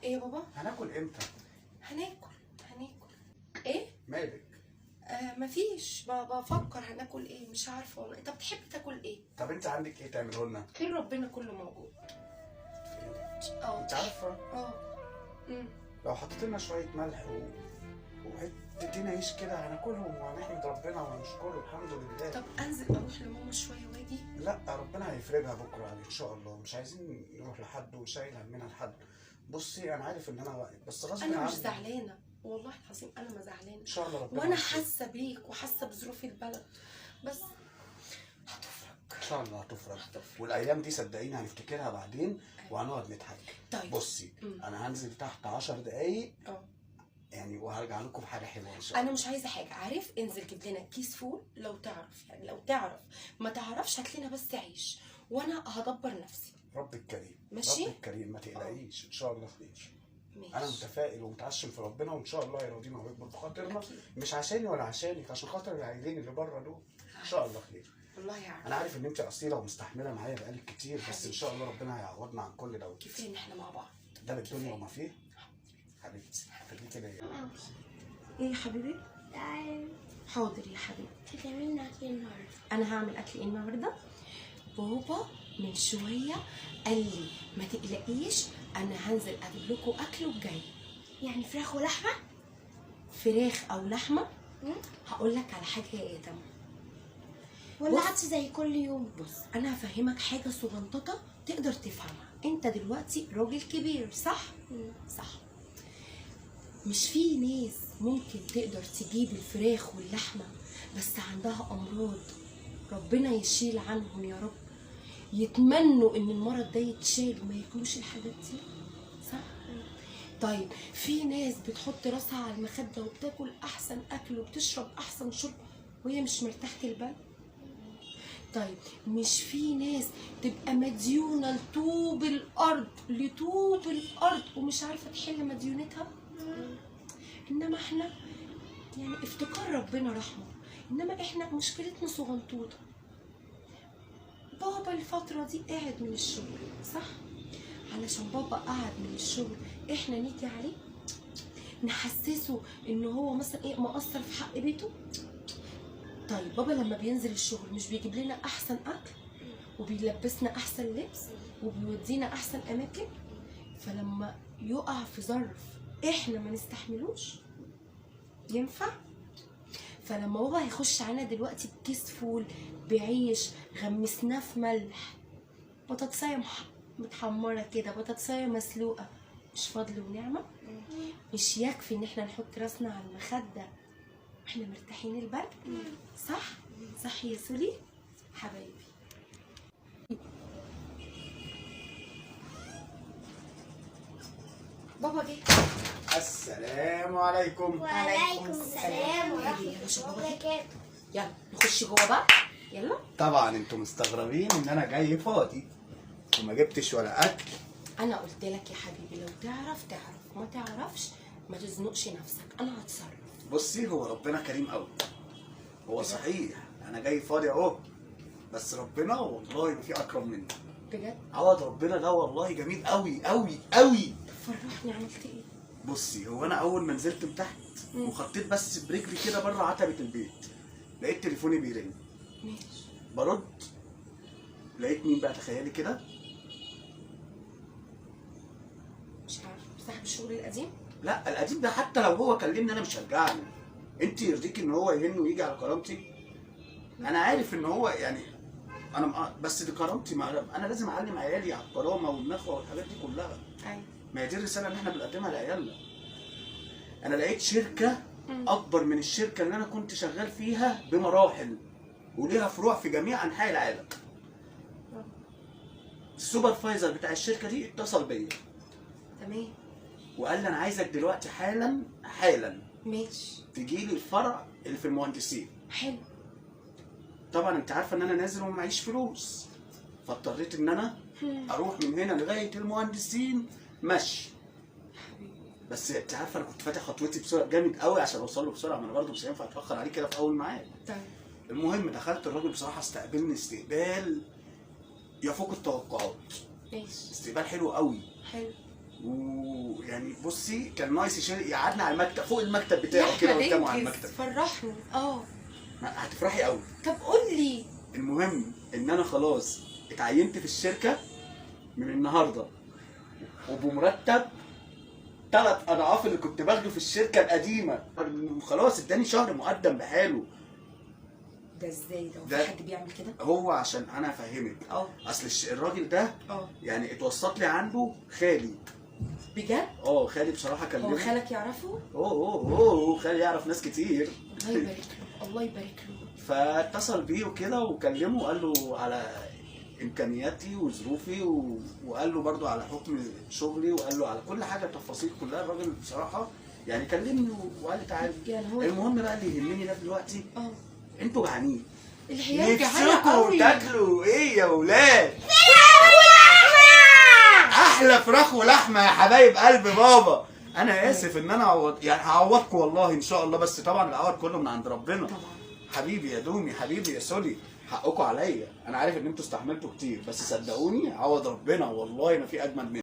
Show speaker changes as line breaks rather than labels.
ايه يا بابا؟
هناكل امتى؟
هناكل. ايه؟
مالك؟
مفيش، بفكر هناكل ايه، مش عارفه والله. طب تحب تاكل ايه؟
طب انت عندك ايه تعمله لنا؟
خير ربنا كله موجود.
انت عارفه
اه.
لو حطيت لنا شويه ملح وحتتين عيش كده هناكلهم وهنحمد ربنا ونشكره الحمد لله.
طب انزل اروح لماما شويه واجي؟
لا ربنا هيفرجها بكره عليك ان شاء الله، مش عايزين نروح لحد وشايل همنا لحد. بصي انا عارف ان انا واقف بس غصب عني.
انا مش زعلانه والله العظيم، انا ما زعلانه
ان شاء الله ربنا
وانا
هيفرج.
حاسه بيك وحاسه بظروف البلد، بس هتفرج
ان شاء الله هتفرج. والايام دي صدقيني هنفتكرها بعدين وهنقعد نضحك.
طيب
بصي انا هنزل تحت 10 دقايق
اه
يعني وهرجع لكم بحاجه حلوه ان شاء الله.
انا مش عايزه حاجه، عارف؟ انزل جيب لنا كيس فول لو تعرف، يعني لو تعرف، ما تعرفش هات لنا بس عيش وانا هدبر نفسي.
ربك كريم.
ماشي؟
ربك كريم ما تقلقيش ان شاء الله خير.
ماشي.
انا متفائل ومتعشم في ربنا وان شاء الله يرضينا ويكبر بخاطرنا.
أكيد.
مش عشاني ولا عشانك، عشان خاطر العيلين اللي بره دول. ان شاء الله خير.
والله يعني
انا عارف ان انت اصيله ومستحمله معايا بقالك كتير، بس ان شاء الله ربنا هيعوضنا عن كل دوت.
كفايه ان احنا مع بعض.
ده بالدنيا وما فيه. حبيبتي خليكي ليا.
ايه يا حبيبي؟
تعالي
حاضر يا حبيبي.
هتعملي اكل النهارده؟
انا هعمل اكل ايه النهارده؟ بابا من شويه قال لي ما تقلقيش، انا هنزل اجيب لكم اكل وجاي.
يعني فراخ ولحمه؟
فراخ او لحمه؟ هقول لك على حاجه يا ادم.
ولا
بص.
عدس زي كل يوم؟
بص انا هفهمك حاجه صغنططه تقدر تفهمها. انت دلوقتي راجل كبير صح؟ صح. مش في ناس ممكن تقدر تجيب الفراخ واللحمه بس عندها امراض ربنا يشيل عنهم يا رب، يتمنوا ان المرض ده يتشال وما ياكلوش الحاجات دي، صح؟ طيب في ناس بتحط راسها على المخده وبتاكل احسن اكل وبتشرب احسن شرب وهي مش مرتاحه البال. طيب مش في ناس تبقى مديونه لطوب الارض ومش عارفه تحل مديونتها؟ انما احنا يعني افتكار ربنا رحمه، انما احنا مشكلتنا صغنطوطه. بابا الفتره دي قاعد من الشغل صح؟ علشان بابا قاعد من الشغل احنا نيجي عليه نحسسه ان هو مثلا ايه مقصر في حق بيته؟ طيب بابا لما بينزل الشغل مش بيجيب لنا احسن اكل وبيلبسنا احسن لبس وبيودينا احسن اماكن؟ فلما يقع في ظرف احنا ما نستحملوش ينفع؟ فلما بابا هيخش علينا دلوقتي بكيس فول بعيش غمسناه في ملح، بطاطسايه متحمره كده، بطاطسايه مسلوقه، مش فضل ونعمه؟ مش يكفي ان احنا نحط راسنا على المخده احنا مرتاحين البال؟ صح؟ صح يا سولي حبايبي. بابا جه.
السلام عليكم.
وعليكم السلام ورحمه
يلا شوف
الله
بابا جه.
وبركاته.
يلا نخش جوه بقى، يلا.
طبعا انتوا مستغربين ان انا جاي فاضي وما جبتش ولا اكل.
انا قلت لك يا حبيبي لو تعرف ما تعرفش ما تزنقش نفسك، انا هتصرف.
بصي هو ربنا كريم قوي. هو صحيح انا جاي فاضي اهو، بس ربنا والله ما في اكرم منه.
بجد؟
عوض ربنا ده والله جميل قوي قوي قوي.
فرحني، عملت ايه؟
بصي هو انا اول ما نزلت من تحت وخطيت بس برجلي كده بره عتبه البيت لقيت تليفوني بيرن.
ماشي.
برد لقيت مين بقى؟ تخيلي كده.
مش عارفه، صاحب الشغل القديم؟
لا القديم ده حتى لو هو كلمني انا مش هرجعني. انت يرضيك ان هو يهن ويجي على كرامتي؟ انا عارف ان هو يعني انا بس دي كرامتي، انا لازم اعلم عيالي على الكرامه والنخوه والحاجات دي كلها.
ايوه.
ما هي دي الرساله اللي احنا بنقدمها لعيالنا. انا لقيت شركه اكبر من الشركه اللي انا كنت شغال فيها بمراحل وليها فروع في جميع انحاء العالم. السوبرفايزر بتاع الشركه دي اتصل بيا
تمام.
وقال لي انا عايزك دلوقتي حالا
ماشي.
تجي لي الفرع اللي في المهندسين.
حلو.
طبعا انت عارفه ان انا نازل ومعيش فلوس، فاضطريت ان انا اروح من هنا لغايه المهندسين مشي. بس انت عارفه انا كنت فاتح خطوتي بسرعه جامد قوي عشان اوصل له بسرعه، ما انا برضه مش هينفع اتاخر عليه كده في اول ميعاد.
طيب.
المهم دخلت، الراجل بصراحه استقبلني استقبال يفوق التوقعات.
ماشي.
استقبال حلو قوي.
حلو.
ويعني بصي كان ناقص يقعدنا على المكتب فوق المكتب
يا
بتاعه كده
احمد
قدامه على
انجز
المكتب.
فرحني.
هتفرحي قوي.
طب قول لي.
المهم ان انا خلاص اتعينت في الشركه من النهارده وبمرتب 3 اضعاف اللي كنت باخده في الشركه القديمه. خلاص اداني شهر مقدم بحاله.
ده ازاي ده؟
ده-
وفي حد بيعمل كده؟
هو عشان انا افهمك، اصل الراجل ده يعني اتوسط لي عنده خالي.
بجد؟
خالي بصراحه
هو
كلمني.
خالك يعرفه؟
خالي يعرف ناس كتير.
الله يبارك له، الله يبارك له.
فاتصل بيه وكده وكلمه وقال له على امكانياتي وظروفي وقال له برضو على حكم شغلي وقال له على كل حاجه التفاصيل كلها. الراجل بصراحه يعني كلمني وقال لي تعالى.
يعني هو
المهم بقى اللي يهمني ده دلوقتي، انتوا جعانين،
العيال جعانه
نفسكوا
قوي.
تاكلوا ايه يا ولاد؟ احلى فراخ ولحمه يا حبايب قلب بابا. انا اسف ان انا يعني هعوضكم والله ان شاء الله، بس طبعا العوض كله من عند ربنا.
طبعا.
حبيبي يا دومي، حبيبي يا سولي، حقكم عليا. انا عارف ان انتوا استحملتوا كتير، بس صدقوني عوض ربنا والله ما في اجمل منه.